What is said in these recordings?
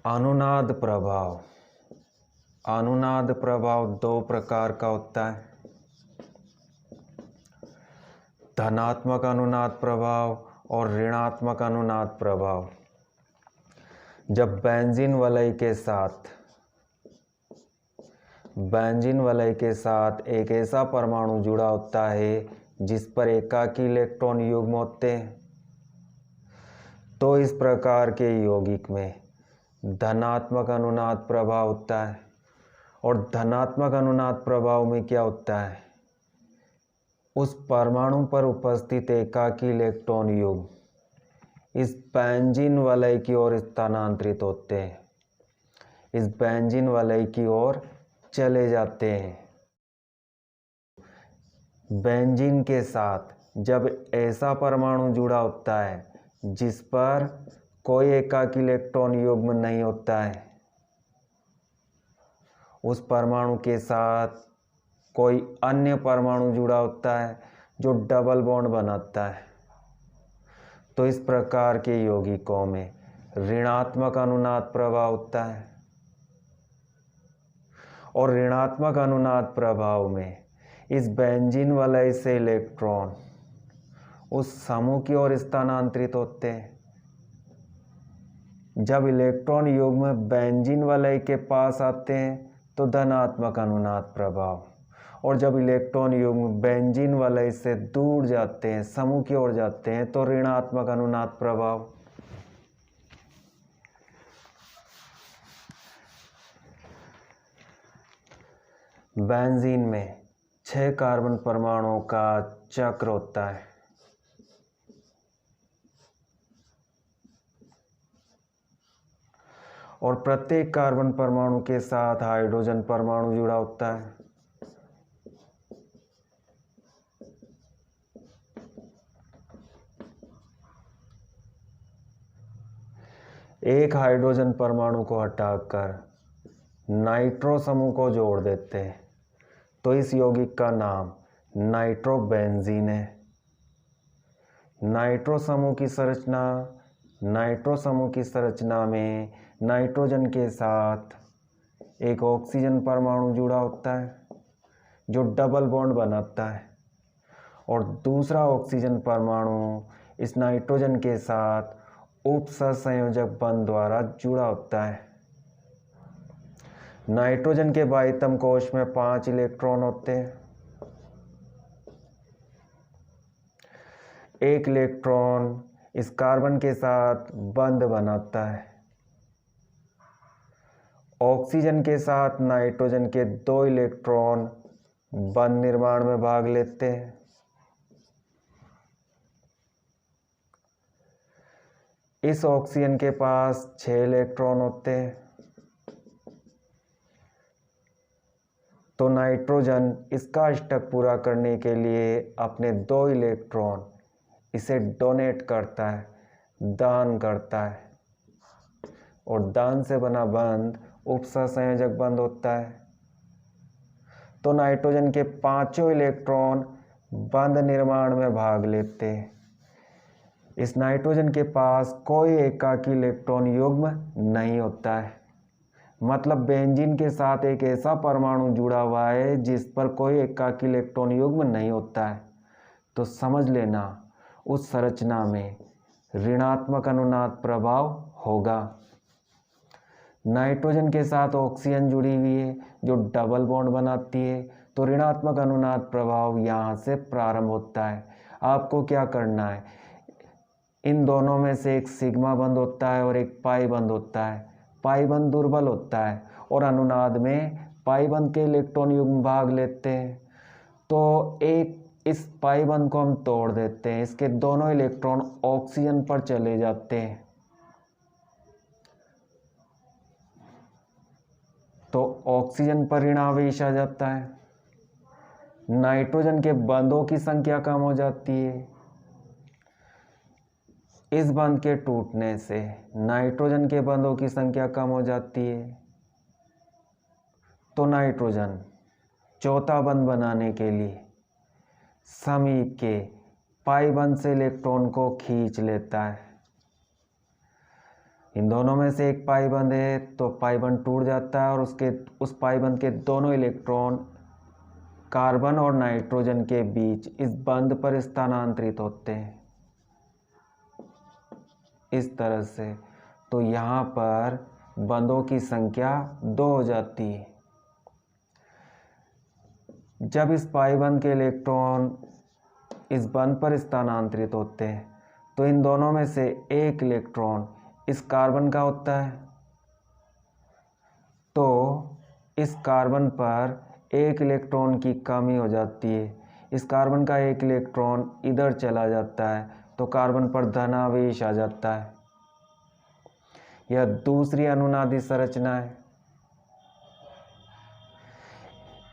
अनुनाद प्रभाव। अनुनाद प्रभाव दो प्रकार का होता है, धनात्मक अनुनाद प्रभाव और ऋणात्मक अनुनाद प्रभाव। जब बेंजीन वलय के साथ एक ऐसा परमाणु जुड़ा होता है जिस पर एकाकी इलेक्ट्रॉन युग्म होते हैं, तो इस प्रकार के यौगिक में धनात्मक अनुनाद प्रभाव होता है। और धनात्मक अनुनाद प्रभाव में क्या होता है, उस परमाणु पर उपस्थित एकाकी इलेक्ट्रॉन युग्म इस बेंजीन वलय की ओर स्थानांतरित होते हैं, इस बेंजीन वलय की ओर चले जाते हैं। बेंजीन के साथ जब ऐसा परमाणु जुड़ा होता है जिस पर कोई एकाकी इलेक्ट्रॉन युग्म नहीं होता है, उस परमाणु के साथ कोई अन्य परमाणु जुड़ा होता है जो डबल बॉन्ड बनाता है, तो इस प्रकार के यौगिकों में ऋणात्मक अनुनाद प्रभाव होता है। और ऋणात्मक अनुनाद प्रभाव में इस बेंजीन वलय से इलेक्ट्रॉन उस समूह की ओर स्थानांतरित होते हैं। जब इलेक्ट्रॉन युग्म बेंजीन वलय के पास आते हैं तो धनात्मक अनुनाद प्रभाव, और जब इलेक्ट्रॉन युग्म बेंजीन वलय से दूर जाते हैं, समूह की ओर जाते हैं, तो ऋणात्मक अनुनाद प्रभाव। बेंजीन में 6 कार्बन परमाणुओं का चक्र होता है। और प्रत्येक कार्बन परमाणु के साथ हाइड्रोजन परमाणु जुड़ा होता है। एक हाइड्रोजन परमाणु को हटाकर नाइट्रो समूह को जोड़ देते हैं, तो इस यौगिक का नाम नाइट्रोबेंजीन है। नाइट्रो समूह की संरचना में नाइट्रोजन के साथ एक ऑक्सीजन परमाणु जुड़ा होता है जो डबल बॉन्ड बनाता है, और दूसरा ऑक्सीजन परमाणु इस नाइट्रोजन के साथ उपसहसंयोजक बंध द्वारा जुड़ा होता है। नाइट्रोजन के बाह्यतम कोश में 5 इलेक्ट्रॉन होते हैं। एक इलेक्ट्रॉन इस कार्बन के साथ बंध बनाता है। ऑक्सीजन के साथ नाइट्रोजन के 2 इलेक्ट्रॉन बंध निर्माण में भाग लेते हैं। इस ऑक्सीजन के पास 6 इलेक्ट्रॉन होते हैं, तो नाइट्रोजन इसका अष्टक पूरा करने के लिए अपने 2 इलेक्ट्रॉन इसे डोनेट करता है, दान करता है, और दान से बना बंध उपसहसंयोजक बंध होता है। तो नाइट्रोजन के 5 इलेक्ट्रॉन बंध निर्माण में भाग लेते हैं। इस नाइट्रोजन के पास कोई एकाकी इलेक्ट्रॉन युग्म नहीं होता है, मतलब बेंजीन के साथ एक ऐसा परमाणु जुड़ा हुआ है जिस पर कोई एकाकी इलेक्ट्रॉन युग्म नहीं होता है। तो समझ लेना, उस संरचना में ऋणात्मक अनुनाद प्रभाव होगा। नाइट्रोजन के साथ ऑक्सीजन जुड़ी हुई है जो डबल बॉन्ड बनाती है, तो ऋणात्मक अनुनाद प्रभाव यहाँ से प्रारंभ होता है। आपको क्या करना है, इन दोनों में से एक सिग्मा बंध होता है और एक पाई बंध होता है। पाई बंध दुर्बल होता है और अनुनाद में पाई बंध के इलेक्ट्रॉन युग्म भाग लेते हैं, तो एक इस पाई बंध को हम तोड़ देते हैं, इसके दोनों इलेक्ट्रॉन ऑक्सीजन पर चले जाते हैं, तो ऑक्सीजन पर ऋण आवेश आ जाता है। नाइट्रोजन के बंधों की संख्या कम हो जाती है। इस बंध के टूटने से नाइट्रोजन के बंधों की संख्या कम हो जाती है, तो नाइट्रोजन चौथा बंध बनाने के लिए समीप के पाई बंध से इलेक्ट्रॉन को खींच लेता है। इन दोनों में से एक पाई बंद है तो पाई बंद टूट जाता है और उस पाई बंद के दोनों इलेक्ट्रॉन कार्बन और नाइट्रोजन के बीच इस बंध पर स्थानांतरित होते हैं इस तरह से। तो यहाँ पर बंधों की संख्या 2 हो जाती है। जब इस पाई बंध के इलेक्ट्रॉन इस बंध पर स्थानांतरित होते हैं तो इन दोनों में से एक इलेक्ट्रॉन इस कार्बन का होता है, तो इस कार्बन पर एक इलेक्ट्रॉन की कमी हो जाती है। इस कार्बन का एक इलेक्ट्रॉन इधर चला जाता है तो कार्बन पर धनावेश आ जाता है। यह दूसरी अनुनादी संरचना है।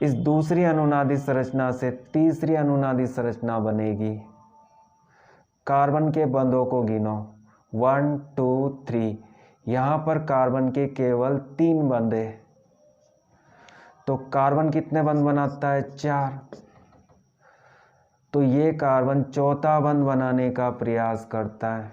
इस दूसरी अनुनादी संरचना से तीसरी अनुनादी संरचना बनेगी। कार्बन के बंधों को गिनो 1 2 3। यहाँ पर कार्बन के केवल 3 बंध हैं, तो कार्बन कितने बंध बनाता है? 4। तो ये कार्बन चौथा बंध बनाने का प्रयास करता है,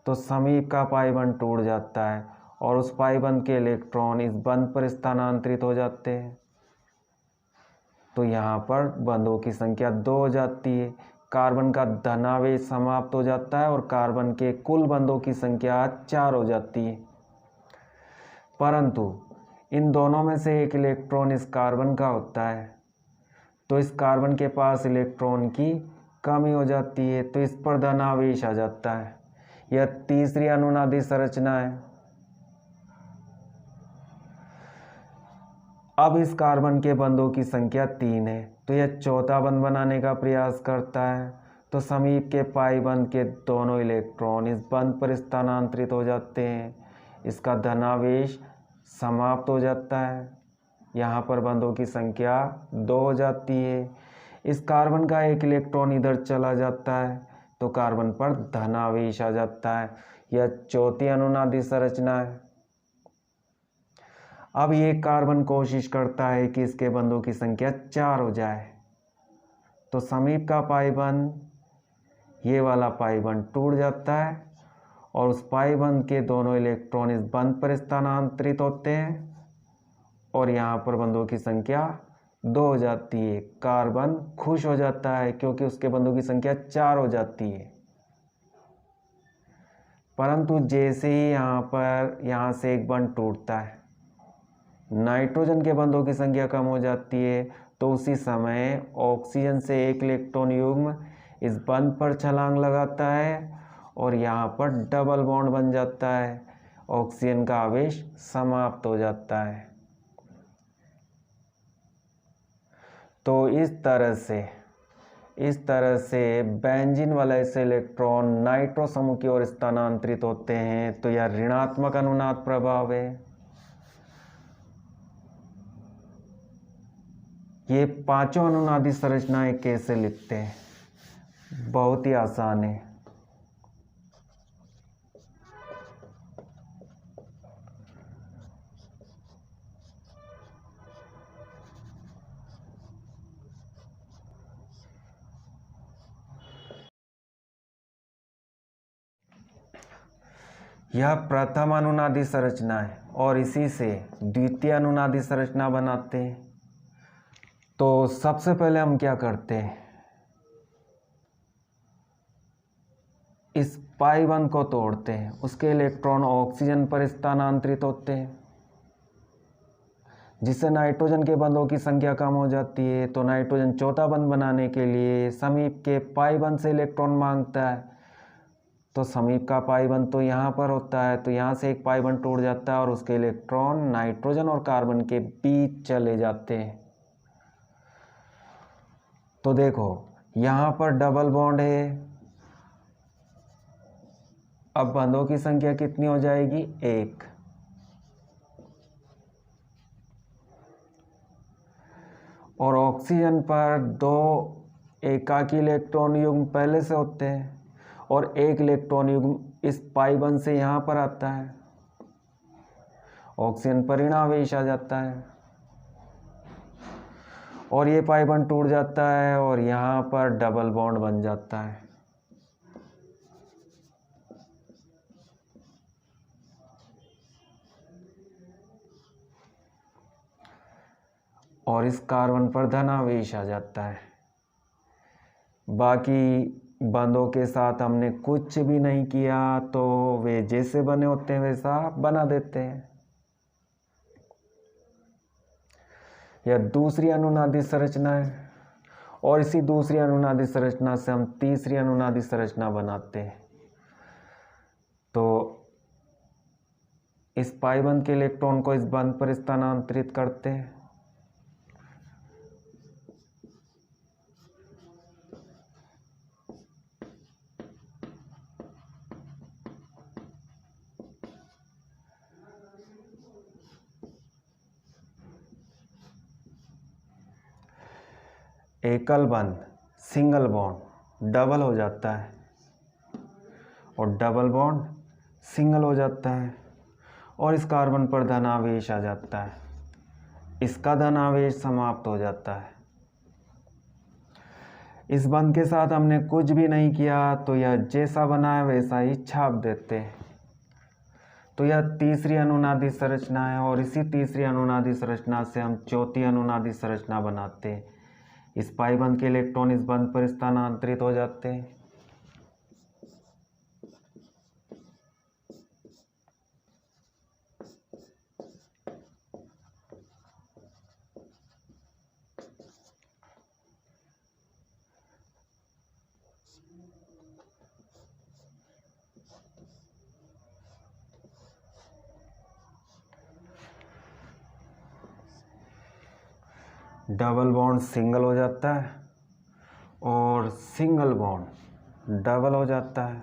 तो समीप का पाई बंध टूट जाता है और उस पाई बंध के इलेक्ट्रॉन इस बंध पर स्थानांतरित हो जाते हैं। तो यहाँ पर बंधों की संख्या 2 हो जाती है। कार्बन का धनावेश समाप्त हो जाता है और कार्बन के कुल बंधों की संख्या 4 हो जाती है। परंतु इन दोनों में से एक इलेक्ट्रॉन इस कार्बन का होता है, तो इस कार्बन के पास इलेक्ट्रॉन की कमी हो जाती है, तो इस पर धनावेश आ जाता है। यह तीसरी अनुनादी संरचना है। अब इस कार्बन के बंधों की संख्या 3 है, तो यह चौथा बंध बनाने का प्रयास करता है, तो समीप के पाई बंध के दोनों इलेक्ट्रॉन इस बंध पर स्थानांतरित हो जाते हैं। इसका धनावेश समाप्त हो जाता है। यहाँ पर बंधों की संख्या 2 हो जाती है। इस कार्बन का एक इलेक्ट्रॉन इधर चला जाता है तो कार्बन पर धनावेश आ जाता है। यह चौथी अनुनादी संरचना है। अब ये कार्बन कोशिश करता है कि इसके बंधों की संख्या 4 हो जाए, तो समीप का पाई बंध, ये वाला पाई बंध टूट जाता है और उस पाई बंध के दोनों इलेक्ट्रॉन इस बंध पर स्थानांतरित होते हैं और यहाँ पर बंधों की संख्या 2 हो जाती है। कार्बन खुश हो जाता है क्योंकि उसके बंधों की संख्या 4 हो जाती है। परंतु जैसे ही यहाँ से एक बंध टूटता है, नाइट्रोजन के बंधों की संख्या कम हो जाती है, तो उसी समय ऑक्सीजन से एक इलेक्ट्रॉन युग्म इस बंध पर छलांग लगाता है और यहाँ पर डबल बॉन्ड बन जाता है। ऑक्सीजन का आवेश समाप्त हो जाता है। तो इस तरह से बेंजीन वाले से इलेक्ट्रॉन नाइट्रो समूह की ओर स्थानांतरित होते हैं। तो यह ऋणात्मक अनुनाद प्रभाव है। ये पांचों अनुनादी संरचनाएं कैसे लिखते हैं? बहुत ही आसान है। यह प्रथम अनुनादी संरचना है और इसी से द्वितीय अनुनादी संरचना बनाते हैं। तो सबसे पहले हम क्या करते हैं, इस पाई बंध को तोड़ते हैं। उसके इलेक्ट्रॉन ऑक्सीजन पर स्थानांतरित होते हैं, जिससे नाइट्रोजन के बंधों की संख्या कम हो जाती है। तो नाइट्रोजन चौथा बंध बनाने के लिए समीप के पाई बंध से इलेक्ट्रॉन मांगता है, तो समीप का पाई बंध तो यहाँ पर होता है, तो यहाँ से एक पाई बंध टूट जाता है और उसके इलेक्ट्रॉन नाइट्रोजन और कार्बन के बीच चले जाते हैं। तो देखो यहाँ पर डबल बॉन्ड है। अब बंधों की संख्या कितनी हो जाएगी? 1। और ऑक्सीजन पर 2 एकाकी इलेक्ट्रॉन युग्म पहले से होते हैं और एक इलेक्ट्रॉन युग्म इस पाई बंध से यहाँ पर आता है। ऑक्सीजन पर ऋणावेश आ जाता है और ये पाई बंध टूट जाता है और यहाँ पर डबल बॉन्ड बन जाता है। और इस कार्बन पर धनावेश आ जाता है। बाकी बंधों के साथ हमने कुछ भी नहीं किया तो वे जैसे बने होते हैं वैसा बना देते हैं। यह दूसरी अनुनादी संरचना है और इसी दूसरी अनुनादी संरचना से हम तीसरी अनुनादी संरचना बनाते हैं। तो इस पाई बंध के इलेक्ट्रॉन को इस बंध पर स्थानांतरित करते हैं। एकल बंध सिंगल बॉन्ड डबल हो जाता है और डबल बॉन्ड सिंगल हो जाता है और इस कार्बन पर धनावेश आ जाता है। इसका धनावेश समाप्त हो जाता है। इस बंध के साथ हमने कुछ भी नहीं किया तो यह जैसा बना है वैसा ही छाप देते हैं। तो यह तीसरी अनुनादी संरचना है और इसी तीसरी अनुनादी संरचना से हम चौथी अनुनादी संरचना बनाते हैं। इस पाई बंध के इलेक्ट्रॉन इस बंध पर स्थानांतरित हो जाते हैं। डबल बॉन्ड सिंगल हो जाता है और सिंगल बॉन्ड डबल हो जाता है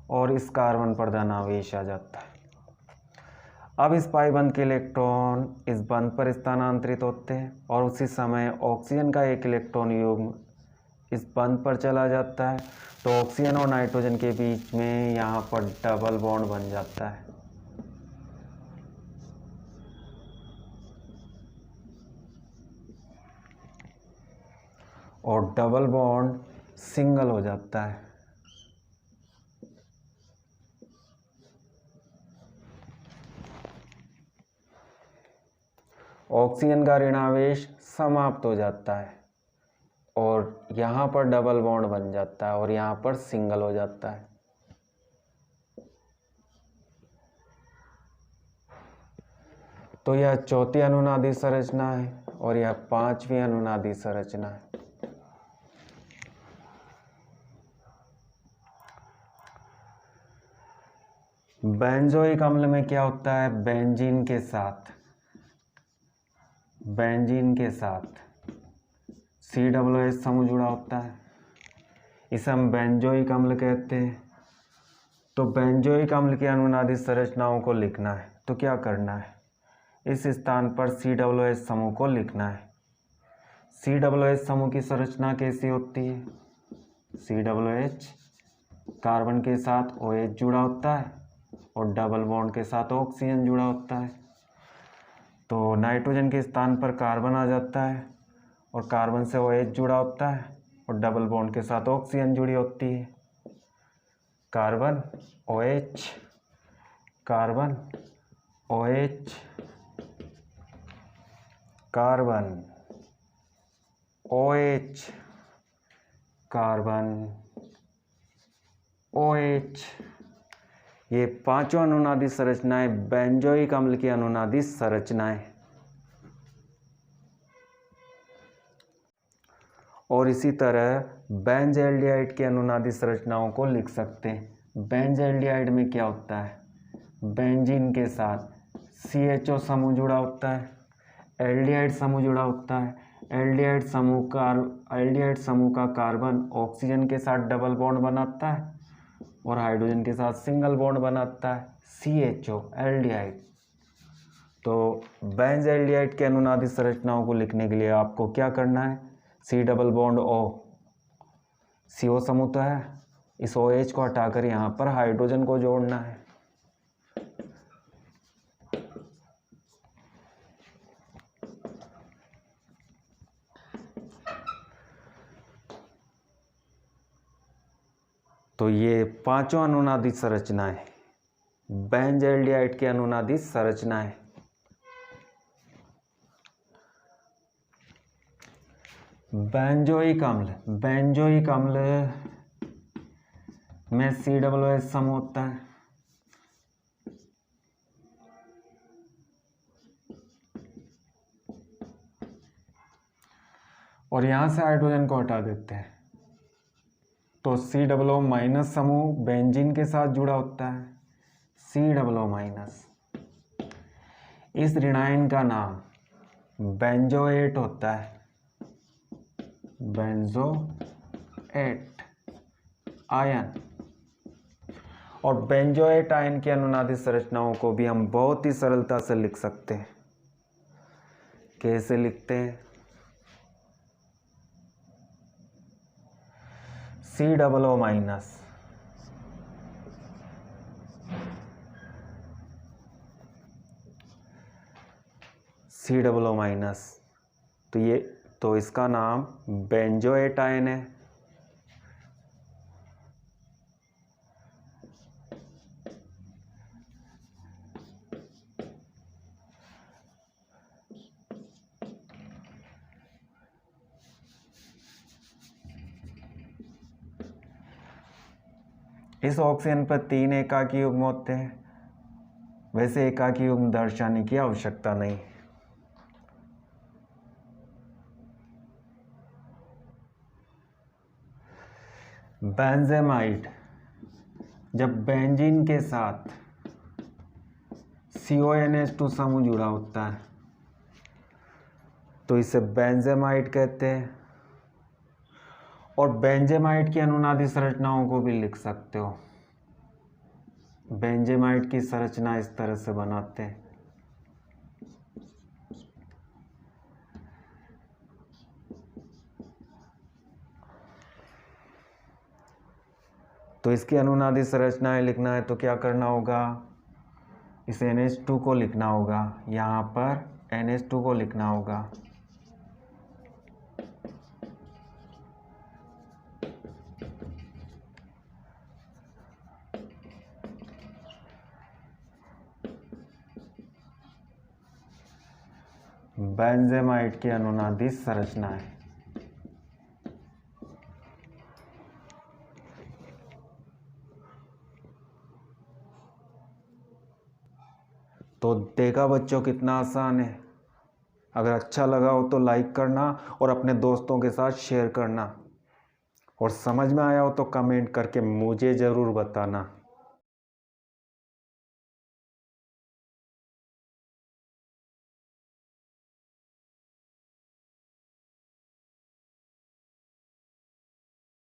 और इस कार्बन पर धनावेश आ जाता है। अब इस पाई बंध के इलेक्ट्रॉन इस बंध पर स्थानांतरित होते हैं और उसी समय ऑक्सीजन का एक इलेक्ट्रॉन युग्म इस बंध पर चला जाता है। तो ऑक्सीजन और नाइट्रोजन के बीच में यहाँ पर डबल बॉन्ड बन जाता है। और डबल बॉन्ड सिंगल हो जाता है। ऑक्सीजन का ऋणावेश समाप्त हो जाता है और यहाँ पर डबल बॉन्ड बन जाता है और यहाँ पर सिंगल हो जाता है। तो यह चौथी अनुनादी संरचना है और यह पांचवी अनुनादी संरचना है। बेंजोइक अम्ल में क्या होता है? बेंजीन के साथ COOH समूह जुड़ा होता है। इसे हम बेंजोइक अम्ल कहते हैं। तो बेंजोइक अम्ल की अनुनादी संरचनाओं को लिखना है तो क्या करना है? इस स्थान पर COOH समूह को लिखना है। COOH समूह की संरचना कैसी होती है? COOH कार्बन के साथ OH जुड़ा होता है और डबल बॉन्ड के साथ ऑक्सीजन जुड़ा होता है। तो नाइट्रोजन के स्थान पर कार्बन आ जाता है और कार्बन से OH जुड़ा होता है और डबल बॉन्ड के साथ ऑक्सीजन जुड़ी होती है। Carbon OH, carbon OH, carbon OH, carbon OH। ये पांचों अनुनादी संरचनाएं बेंजोइक अम्ल की अनुनादी संरचनाएं। और इसी तरह बेंजल्डिहाइड की अनुनादी संरचनाओं को लिख सकते हैं। बेंजल्डिहाइड में क्या होता है? बेंजीन के साथ CHO समूह जुड़ा होता है, एल्डिहाइड समूह जुड़ा होता है। एल्डिहाइड समूह का कार्बन ऑक्सीजन के साथ डबल बॉन्ड बनाता है और हाइड्रोजन के साथ सिंगल बॉन्ड बनाता है, CHO एल्डिहाइड। तो बेंजल्डिहाइड के अनुनादी संरचनाओं को लिखने के लिए आपको क्या करना है? C double bond O, CO समूह तो है, इस OH को हटाकर यहाँ पर हाइड्रोजन को जोड़ना है। तो ये पांचों अनुनादी संरचनाएं बेंजल्डिहाइड की अनुनादी संरचनाएं। बेंजोइक अम्ल में COOH समूह होता है। और यहां से हाइड्रोजन को हटा देते हैं तो COO- समूह बेंजीन के साथ जुड़ा होता है। COO-। इस ऋणायन का नाम बेंजोएट होता है। Benzoate ion. और बेंजोएट आयन की अनुनादित संरचनाओं को भी हम बहुत ही सरलता से लिख सकते हैं। कैसे लिखते हैं? COO-। COO-। तो इसका नाम बेंजोएट आयन है। इस ऑक्सीजन पर 3 एकाकी युग्म होते हैं। वैसे एकाकी युग्म दर्शाने की आवश्यकता नहीं। बेंजेमाइड जब बेंजीन के साथ CONH2 समूह जुड़ा होता है तो इसे बेंजेमाइड कहते हैं। और बेंजेमाइड की अनुनादित संरचनाओं को भी लिख सकते हो। बेंजेमाइड की संरचना इस तरह से बनाते हैं। तो इसकी अनुनादित संरचनाएं लिखना है तो क्या करना होगा? इस NH2 को लिखना होगा, यहाँ पर NH2 को लिखना होगा। बेंजेमाइड की अनुनादित संरचनाएं। तो देखा बच्चों कितना आसान है। अगर अच्छा लगा हो तो लाइक करना और अपने दोस्तों के साथ शेयर करना। और समझ में आया हो तो कमेंट करके मुझे ज़रूर बताना।